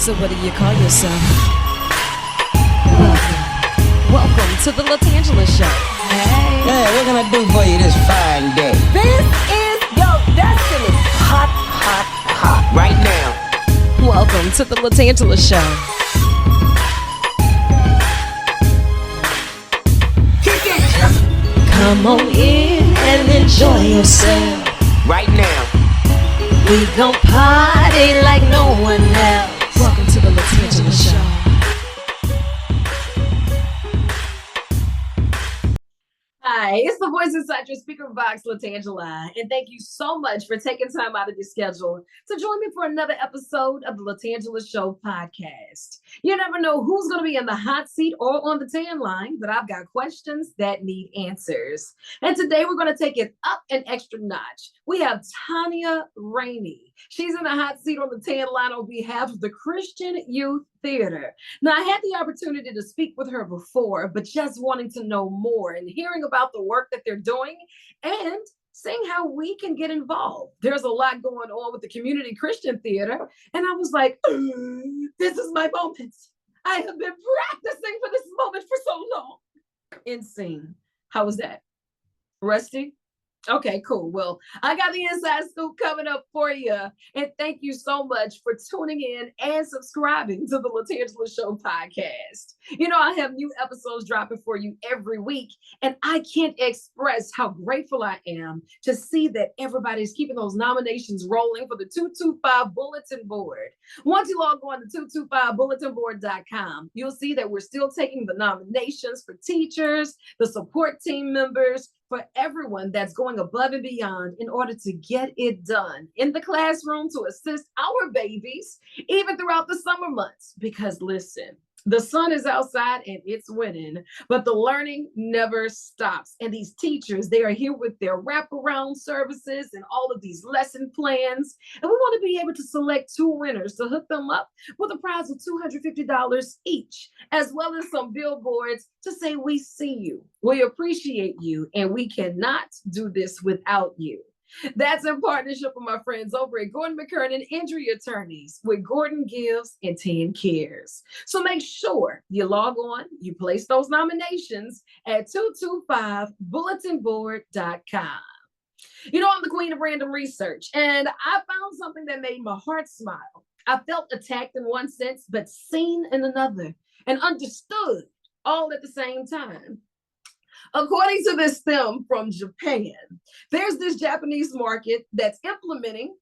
So what do you call yourself? Welcome to the LaTangela Show. Hey. Hey, what can I do for you this fine day? This is your destiny. Hot, hot, hot. Right now. Welcome to the LaTangela Show. Come on in and enjoy yourself. Right now. We gon' party like no one else. Welcome to the LaTangela Show. Hi, it's the voice inside your speaker box, LaTangela, and thank you so much for taking time out of your schedule to join me for another episode of the LaTangela Show podcast. You never know who's going to be in the hot seat or on the tan line, but I've got questions that need answers. And today we're going to take it up an extra notch. We have Tanya Rainey. She's in the hot seat on the tan line on behalf of the Christian Youth Theater. Now, I had the opportunity to speak with her before, but just wanting to know more and hearing about the work that they're doing and seeing how we can get involved. There's a lot going on with the Community Christian Theater, and I was like, this is my moment. I have been practicing for this moment for so long. Insane. How was that? Rusty? Okay, cool. Well, I got the inside scoop coming up for you. And thank you so much for tuning in and subscribing to the LaTangela Show podcast. You know, I have new episodes dropping for you every week, and I can't express how grateful I am to see that everybody's keeping those nominations rolling for the 225 Bulletin Board. Once you log on to 225bulletinboard.com, you'll see that we're still taking the nominations for teachers, the support team members, for everyone that's going above and beyond in order to get it done in the classroom to assist our babies, even throughout the summer months. Because listen, the sun is outside and it's winning, but the learning never stops. And these teachers, they are here with their wraparound services and all of these lesson plans. And we want to be able to select 2 winners to hook them up with a prize of $250 each, as well as some billboards to say, we see you, we appreciate you, and we cannot do this without you. That's in partnership with my friends over at Gordon McKernan Injury Attorneys, with Gordon Gives and 10 Cares. So make sure you log on, you place those nominations at 225bulletinboard.com. You know, I'm the queen of random research, and I found something that made my heart smile. I felt attacked in one sense, but seen in another, and understood all at the same time. According to this stem from Japan, there's this Japanese market that's implementing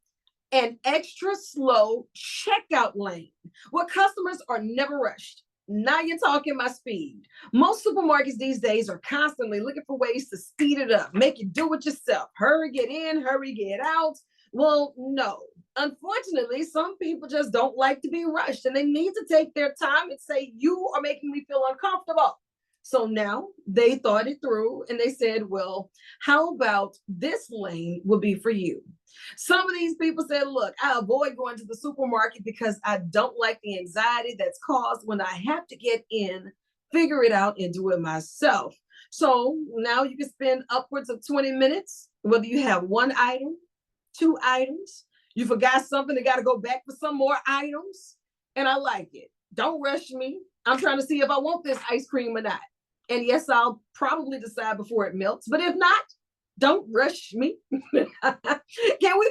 an extra slow checkout lane where customers are never rushed. Now you're talking my speed. Most supermarkets these days are constantly looking for ways to speed it up, make you do it yourself. Hurry, get in, hurry, get out. Well, no. Unfortunately, some people just don't like to be rushed, and they need to take their time and say, you are making me feel uncomfortable. So now they thought it through and they said, well, how about this lane will be for you? Some of these people said, look, I avoid going to the supermarket because I don't like the anxiety that's caused when I have to get in, figure it out, and do it myself. So now you can spend upwards of 20 minutes, whether you have 1 item, 2 items, you forgot something, and got to go back for some more items. And I like it. Don't rush me. I'm trying to see if I want this ice cream or not. And yes, I'll probably decide before it melts. But if not, don't rush me. Can we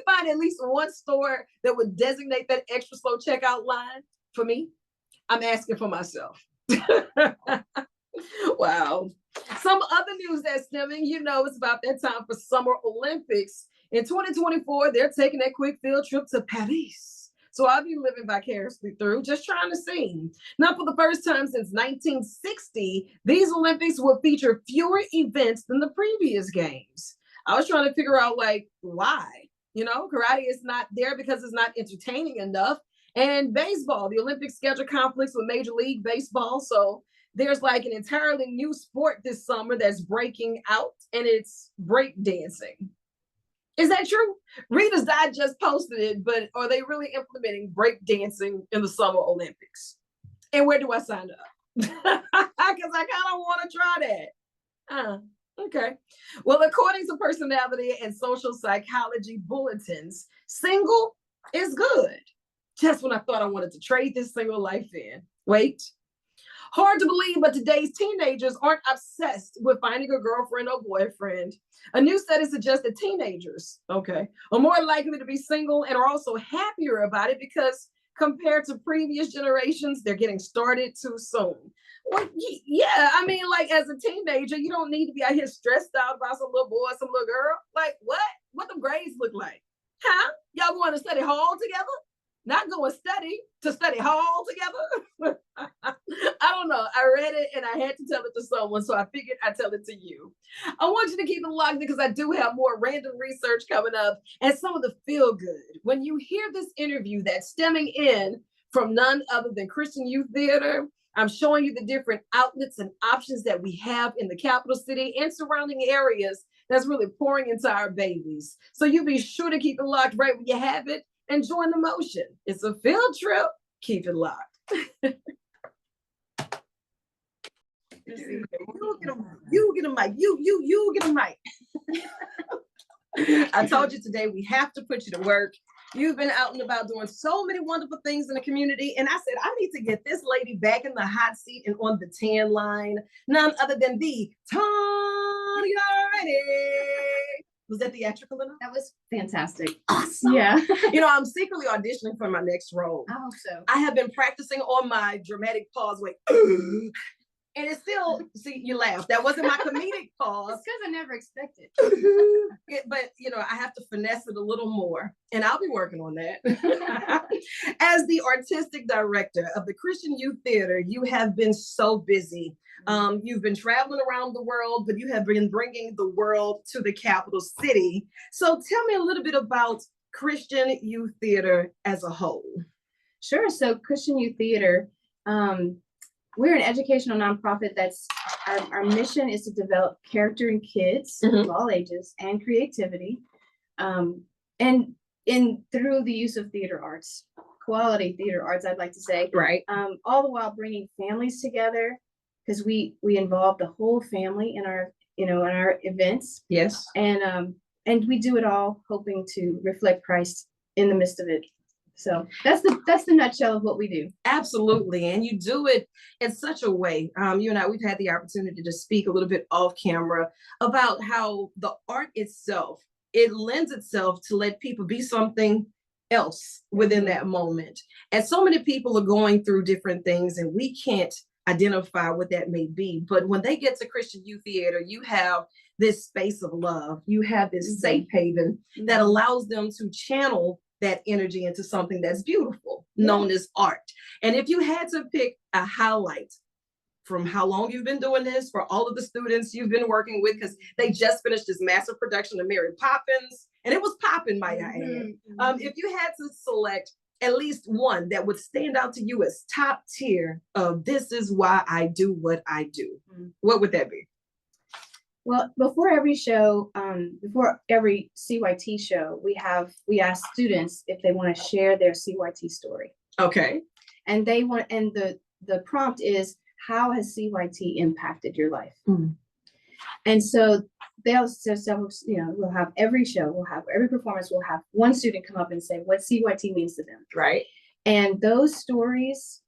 find at least one store that would designate that extra slow checkout line for me? I'm asking for myself. Wow. Some other news that's stemming, you know, it's about that time for Summer Olympics. In 2024, they're taking that quick field trip to Paris. So I'll be living vicariously through, just trying to see. Now, for the first time since 1960, these Olympics will feature fewer events than the previous games. I was trying to figure out, like, why? You know, karate is not there because it's not entertaining enough. And baseball, the Olympics schedule conflicts with Major League Baseball. So there's like an entirely new sport this summer that's breaking out, and it's break dancing. Is that true? Reader's Digest posted it, but are they really implementing break dancing in the Summer Olympics? And where do I sign up? Because I kind of want to try that. Okay. Well, according to Personality and Social Psychology bulletins, single is good. just when I thought I wanted to trade this single life in. Wait. Hard to believe, but today's teenagers aren't obsessed with finding a girlfriend or boyfriend. A new study suggests that teenagers, okay, are more likely to be single and are also happier about it because compared to previous generations, they're getting started too soon. Well, yeah, I mean, like as a teenager, you don't need to be out here stressed out about some little boy, some little girl. Like what? What the grades look like? Huh? Y'all going to study hall together? Not going to study hall together. I don't know. I read it and I had to tell it to someone, so I figured I'd tell it to you. I want you to keep it locked in because I do have more random research coming up and some of the feel good. When you hear this interview that's stemming in from none other than Christian Youth Theater, I'm showing you the different outlets and options that we have in the capital city and surrounding areas that's really pouring into our babies. So you be sure to keep it locked right where you have it and join the motion. It's a field trip. Keep it locked. You get a mic. You get a mic. I told you today we have to put you to work. You've been out and about doing so many wonderful things in the community. And I said, I need to get this lady back in the hot seat and on the tan line. None other than the Tanya Ready. Was that theatrical enough? That was fantastic. Awesome. Yeah. You know, I'm secretly auditioning for my next role. I hope so. I have been practicing on my dramatic pause. Wait. And it's still, see, you laugh. That wasn't my comedic pause. It's because I never expected. But, you know, I have to finesse it a little more. And I'll be working on that. As the artistic director of the Christian Youth Theater, you have been so busy. You've been traveling around the world, but you have been bringing the world to the capital city. So tell me a little bit about Christian Youth Theater as a whole. Sure. So Christian Youth Theater, we're an educational nonprofit that's our mission is to develop character in kids of all ages and creativity, and through the use of theater arts, quality theater arts, I'd like to say, Right. All the while bringing families together because we involve the whole family in our in our events. Yes. And we do it all hoping to reflect Christ in the midst of it. So that's the nutshell of what we do. Absolutely. And you do it in such a way. You and I, we've had the opportunity to speak a little bit off camera about how the art itself, it lends itself to let people be something else within that moment. And so many people are going through different things and we can't identify what that may be. But when they get to Christian Youth Theater, you have this space of love. You have this safe haven that allows them to channel that energy into something that's beautiful, known as art. And if you had to pick a highlight from how long you've been doing this, for all of the students you've been working with, because they just finished this massive production of Mary Poppins, and it was popping, might I add. If you had to select at least one that would stand out to you as top tier of this is why I do what I do, what would that be? Well, before every show, before every CYT show, we ask students if they want to share their CYT story. Okay. And the prompt is, how has CYT impacted your life? And so we'll have every show, every performance, we'll have one student come up and say what CYT means to them. Right. And those stories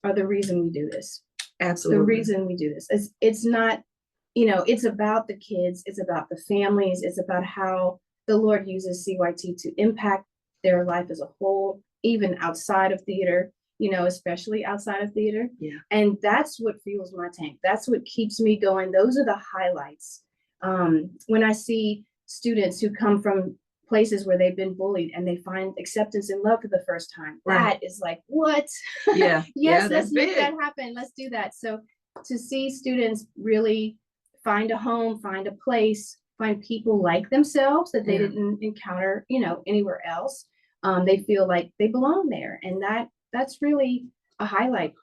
are the reason we do this. Absolutely. The reason we do this. It's not, it's about the kids, it's about the families, it's about how the Lord uses CYT to impact their life as a whole, even outside of theater, especially outside of theater. Yeah. And that's what fuels my tank. That's what keeps me going. Those are the highlights. When I see students who come from places where they've been bullied and they find acceptance and love for the first time, that is like, what? Yeah. Yes, let's make that happen. Let's do that. So to see students really find a home, find a place, find people like themselves that they didn't encounter, anywhere else. They feel like they belong there. And that's really a highlight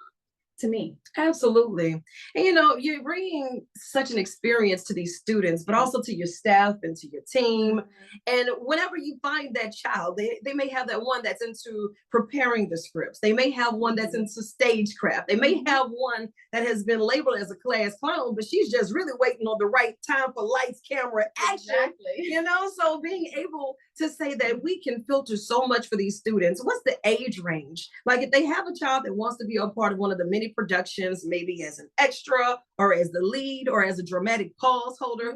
to me. Absolutely. And you're bringing such an experience to these students, but also to your staff and to your team. And whenever you find that child, they may have that one that's into preparing the scripts. They may have one that's into stagecraft. They may have one that has been labeled as a class clown, but she's just really waiting on the right time for lights, camera, action. Exactly. So being able to say that we can filter so much for these students? What's the age range? Like if they have a child that wants to be a part of one of the many productions, maybe as an extra or as the lead or as a dramatic pause holder,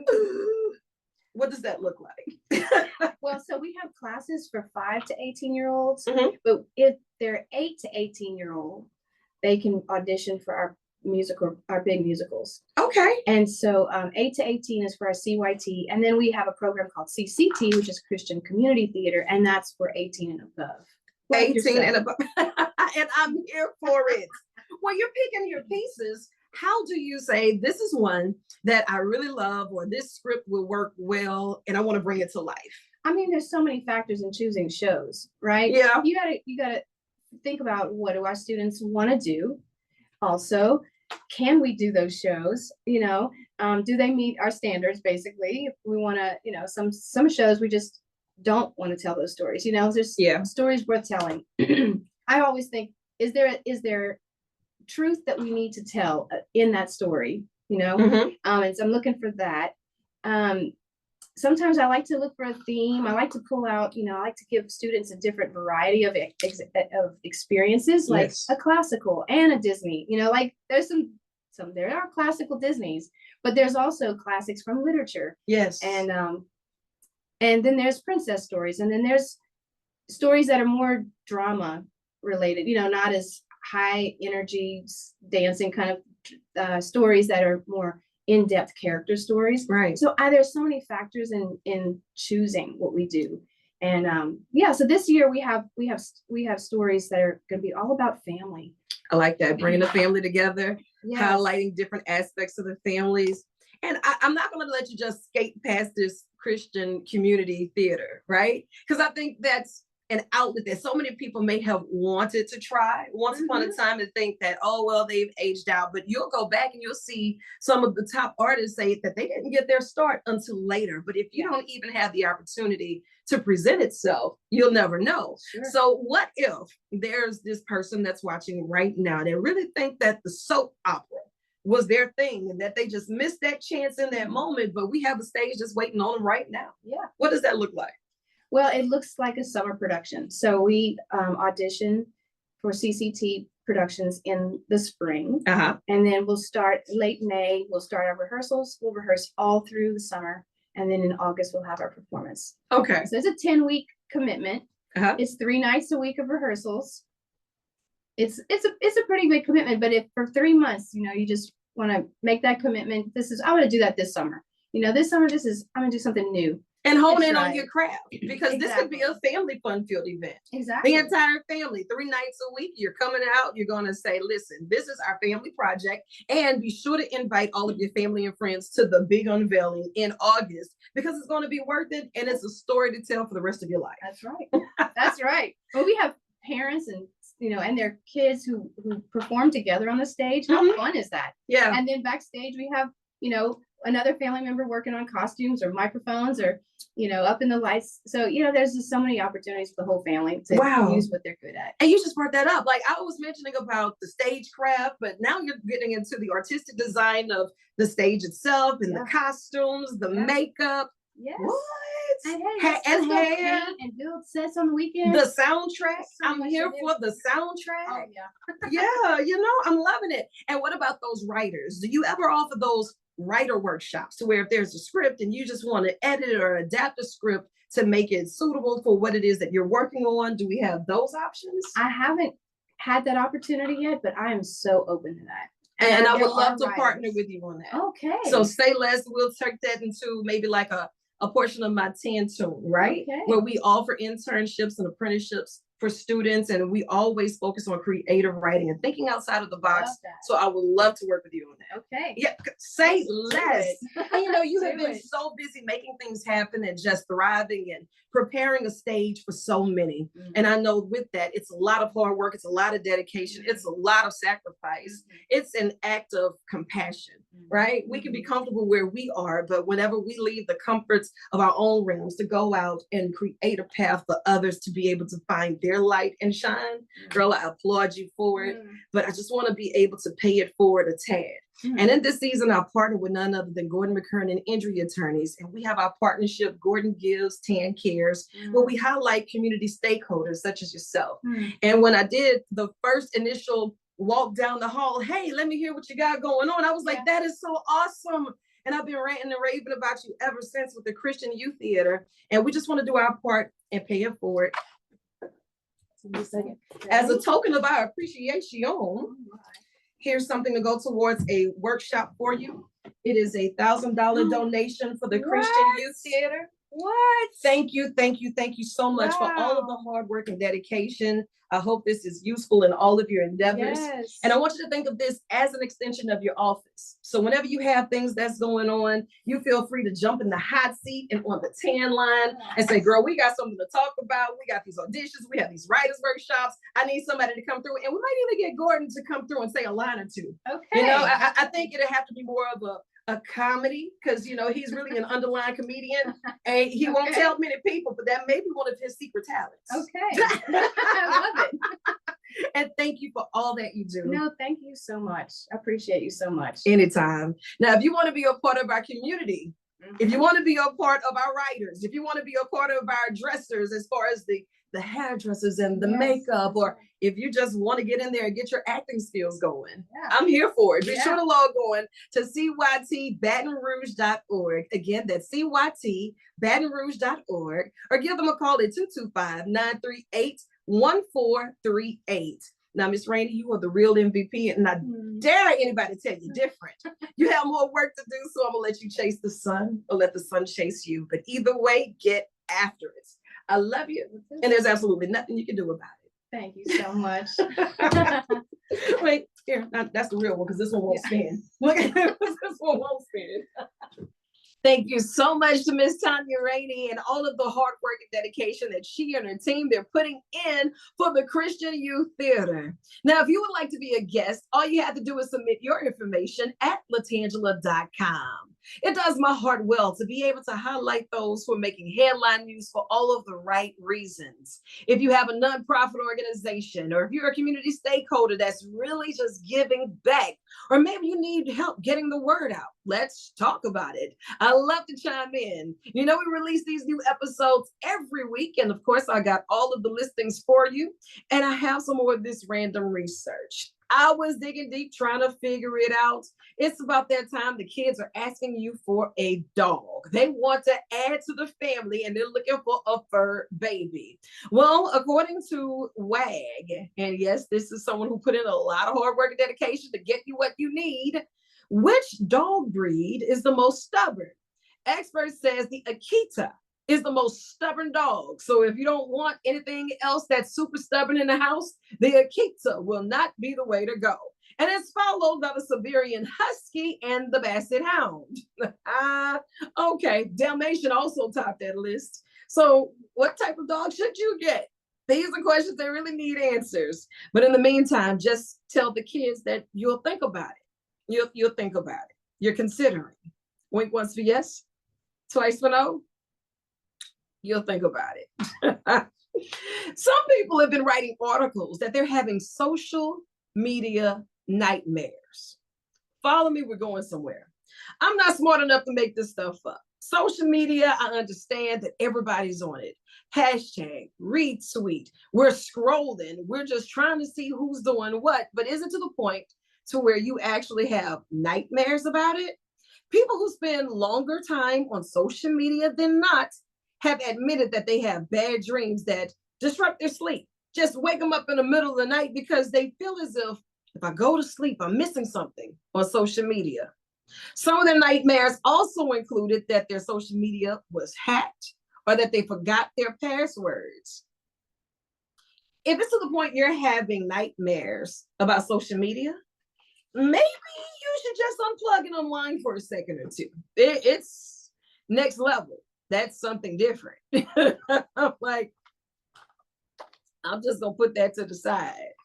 what does that look like? Well, so we have classes for 5 to 18-year-olds, Mhm. but if they're 8 to 18-year-old, they can audition for our big musicals. Okay. And so 8 to 18 is for our CYT. And then we have a program called CCT, which is Christian Community Theater. And that's for 18 and above. Like 18 and yourself. above. And I'm here for it. When you're picking your pieces, how do you say, this is one that I really love, or this script will work well, and I want to bring it to life? I mean, there's so many factors in choosing shows, right? Yeah. You gotta think about, what do our students want to do? Also, can we do those shows? You know, do they meet our standards? Basically, if we want to, you know, some shows we just don't want to tell those stories. You know, there's stories worth telling. I always think, is there truth that we need to tell in that story? You know, and so I'm looking for that. Sometimes I like to look for a theme. I like to pull out, you know, I like to give students a different variety of experiences, like a classical and a Disney. You know, like there's there are classical Disneys, but there's also classics from literature. Yes. And then there's princess stories, and then there's stories that are more drama related, you know, not as high energy dancing kind of stories that are more in-depth character stories. Right. So there's so many factors in choosing what we do. And so this year we have stories that are going to be all about family. I like that, bringing the family together, Yes. highlighting different aspects of the families. And I'm not going to let you just skate past this Christian community theater, right? Because I think that's an outlet that so many people may have wanted to try once upon a time, and think that, oh, well, they've aged out. But you'll go back and you'll see some of the top artists say that they didn't get their start until later. But if you don't even have the opportunity to present itself, you'll never know. Sure. So what if there's this person that's watching right now that really think that the soap opera was their thing and that they just missed that chance in that moment, but we have a stage that's waiting on them right now? Yeah. What does that look like? Well, it looks like a summer production. So we audition for CCT productions in the spring. And then we'll start late May. We'll start our rehearsals. We'll rehearse all through the summer. And then in August, we'll have our performance. Okay. So it's a 10-week commitment. It's 3 nights a week of rehearsals. It's a pretty big commitment, but if for 3 months, you know, you just want to make that commitment, I want to do that this summer. You know, this summer, I'm going to do something new. And hone in on your craft, because this could be a family fun-filled event. Exactly. The entire family, 3 nights a week, you're coming out, you're going to say, listen, this is our family project. And be sure to invite all of your family and friends to the big unveiling in August, because it's going to be worth it. And it's a story to tell for the rest of your life. That's right. That's right. Well, we have parents and, you know, and their kids who perform together on the stage. How fun is that? Yeah. And then backstage, we have, you know, another family member working on costumes or microphones or, you know, up in the lights. So, you know, there's just so many opportunities for the whole family to use what they're good at. And you just brought that up. Like, I was mentioning about the stagecraft, but now you're getting into the artistic design of the stage itself and the costumes, the makeup. Yes. What? And hair. And build sets on the weekend. The soundtrack. So I'm here for the soundtrack. Oh, yeah. Yeah, you know, I'm loving it. And what about those writers? Do you ever offer those writer workshops to where if there's a script and you just want to edit or adapt a script to make it suitable for what it is that you're working on? Do we have those options? I haven't had that opportunity yet, but I am so open to that. And I would love to partner with you on that. Okay. So say less, we'll turn that into maybe like a portion of my tune, right? Okay. Where we offer internships and apprenticeships for students, and we always focus on creative writing and thinking outside of the box. So I would love to work with you on that. Okay. Yeah, say less. And you know, you have Do been it. so busy making things happen and just thriving and preparing a stage for so many. And I know with that, it's a lot of hard work. It's a lot of dedication. It's a lot of sacrifice. It's an act of compassion right? We can be comfortable where we are, but whenever we leave the comforts of our own realms to go out and create a path for others to be able to find their light and shine, girl, I applaud you for it. But I just want to be able to pay it forward a tad. And in this season, I partnered with none other than Gordon McKernan Injury Attorneys. And we have our partnership, Gordon Gives, Tan Cares, where we highlight community stakeholders such as yourself. And when I did the first initial walk down the hall, hey, let me hear what you got going on, I was like, that is so awesome. And I've been ranting and raving about you ever since with the Christian Youth Theater. And we just want to do our part and pay it forward. As a token of our appreciation, here's something to go towards a workshop for you. It is a $1,000 donation for the Christian Youth Theater. What? Thank you so much for all of the hard work and dedication. I hope this is useful in all of your endeavors. And I want you to think of this as an extension of your office. So whenever you have things that's going on, you feel free to jump in the hot seat and on the tan line and say, girl, we got something to talk about. We got these auditions. We have these writers workshops. I need somebody to come through. And we might even get Gordon to come through and say a line or two. Okay. You know, I think it'll have to be more of a comedy, because you know he's really an underlying comedian, and he won't tell many people, but that may be one of his secret talents. I love it. And thank you for all that you do. No, thank you so much. I appreciate you so much. Anytime. Now, if you want to be a part of our community, if you want to be a part of our writers, if you want to be a part of our dressers, as far as the hairdressers and the makeup, or if you just want to get in there and get your acting skills going, I'm here for it. Be sure to log on to cytbatonrouge.org. Again, that's cytbatonrouge.org, or give them a call at 225-938-1438. Now, Miss Rainey, you are the real MVP, and I dare anybody tell you different. You have more work to do, so I'm gonna let you chase the sun or let the sun chase you. But either way, get after it. I love you, and there's absolutely nothing you can do about it. Thank you so much. Wait, here, that's the real one, because this one won't spin. Look at this one won't spin. Thank you so much to Miss Tanya Rainey and all of the hard work and dedication that she and her team, they're putting in for the Christian Youth Theater. Now, if you would like to be a guest, all you have to do is submit your information at LaTangela.com. It does my heart well to be able to highlight those who are making headline news for all of the right reasons. If you have a nonprofit organization, or if you're a community stakeholder that's really just giving back, or maybe you need help getting the word out, let's talk about it. I love to chime in. You know, we release these new episodes every week, and of course, I got all of the listings for you, and I have some more of this random research. I was digging deep trying to figure it out. It's about that time the kids are asking you for a dog. They want to add to the family, and they're looking for a fur baby. Well, according to WAG, and yes, this is someone who put in a lot of hard work and dedication to get you what you need, which dog breed is the most stubborn? Expert says the Akita is the most stubborn dog. So if you don't want anything else that's super stubborn in the house, the Akita will not be the way to go. And it's followed by the Siberian Husky and the Basset Hound. Okay, Dalmatian also topped that list. So what type of dog should you get? These are questions that really need answers. But in the meantime, just tell the kids that you'll think about it. You'll think about it. You're considering. Wink once for yes, twice for no. You'll think about it. Some people have been writing articles that they're having social media nightmares. Follow me, we're going somewhere. I'm not smart enough to make this stuff up. Social media, I understand that everybody's on it. Hashtag, retweet. We're scrolling. We're just trying to see who's doing what. But is it to the point to where you actually have nightmares about it? People who spend longer time on social media than not have admitted that they have bad dreams that disrupt their sleep. Just wake them up in the middle of the night because they feel as if I go to sleep, I'm missing something on social media. Some of their nightmares also included that their social media was hacked or that they forgot their passwords. If it's to the point you're having nightmares about social media, maybe you should just unplug and unwind for a second or two. It's next level. That's something different. I'm like, I'm just gonna put that to the side.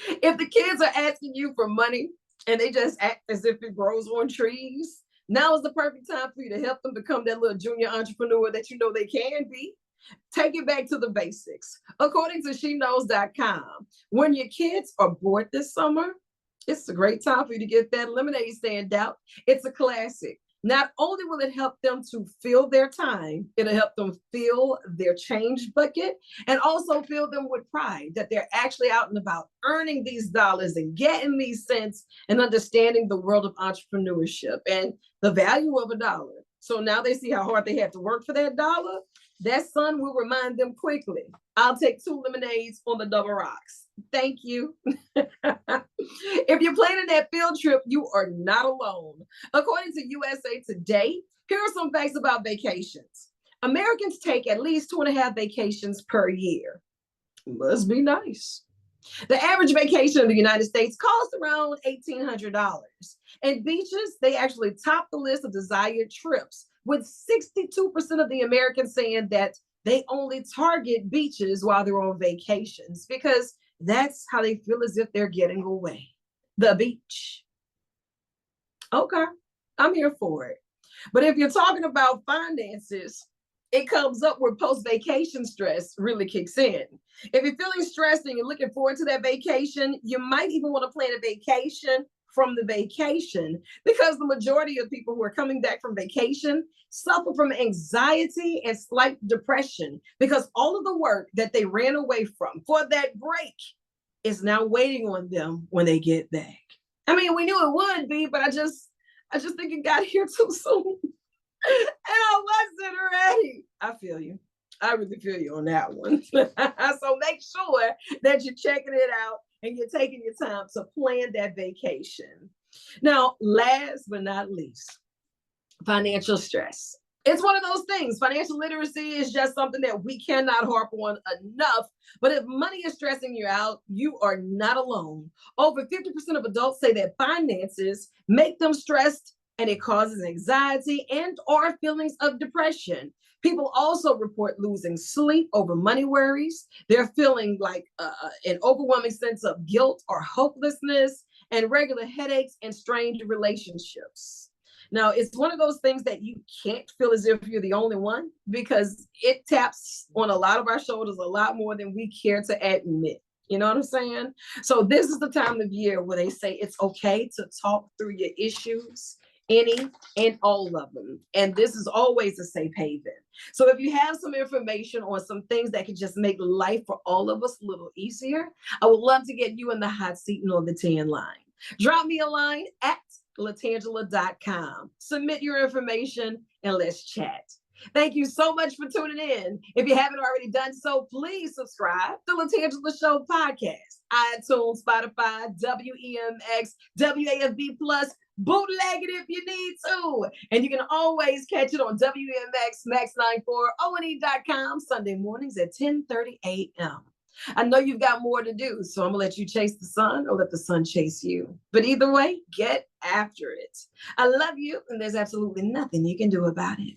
If the kids are asking you for money, and they just act as if it grows on trees. Now is the perfect time for you to help them become that little junior entrepreneur that you know they can be. Take it back to the basics. According to SheKnows.com, when your kids are bored this summer, it's a great time for you to get that lemonade stand out. It's a classic. Not only will it help them to fill their time, it'll help them fill their change bucket and also fill them with pride that they're actually out and about earning these dollars and getting these cents and understanding the world of entrepreneurship and the value of a dollar. So now they see how hard they have to work for that dollar. That sun will remind them quickly. I'll take 2 lemonades on the double rocks. Thank you. If you're planning that field trip, you are not alone. According to USA Today, here are some facts about vacations. Americans take at least 2.5 vacations per year. Must be nice. The average vacation in the United States costs around $1,800. And beaches, they actually top the list of desired trips, with 62% of the Americans saying that they only target beaches while they're on vacations because that's how they feel as if they're getting away. The beach. Okay, I'm here for it. But if you're talking about finances, it comes up where post-vacation stress really kicks in. If you're feeling stressed and you're looking forward to that vacation, you might even want to plan a vacation from the vacation, because the majority of people who are coming back from vacation suffer from anxiety and slight depression because all of the work that they ran away from for that break is now waiting on them when they get back. I mean, we knew it would be, but I just think it got here too soon. And I wasn't ready. I feel you. I really feel you on that one. So make sure that you're checking it out and you're taking your time to plan that vacation. Now, last but not least, financial stress. It's one of those things. Financial literacy is just something that we cannot harp on enough. But if money is stressing you out, you are not alone. Over 50% of adults say that finances make them stressed, and it causes anxiety and or feelings of depression. People also report losing sleep over money worries. They're feeling like an overwhelming sense of guilt or hopelessness, and regular headaches and strained relationships. Now, it's one of those things that you can't feel as if you're the only one, because it taps on a lot of our shoulders a lot more than we care to admit. You know what I'm saying? So this is the time of year where they say it's okay to talk through your issues, any and all of them. And this is always a safe haven. So if you have some information on some things that could just make life for all of us a little easier, I would love to get you in the hot seat and on the 10 line. Drop me a line at LaTangela.com. Submit your information and let's chat. Thank you so much for tuning in. If you haven't already done so, please subscribe to LaTangela Show Podcast, iTunes, Spotify, WEMX, WAFB Plus, bootleg it if you need to. And you can always catch it on WMX Max 94 ONE.com Sunday mornings at 10:30 a.m. I know you've got more to do, so I'm going to let you chase the sun or let the sun chase you. But either way, get after it. I love you, and there's absolutely nothing you can do about it.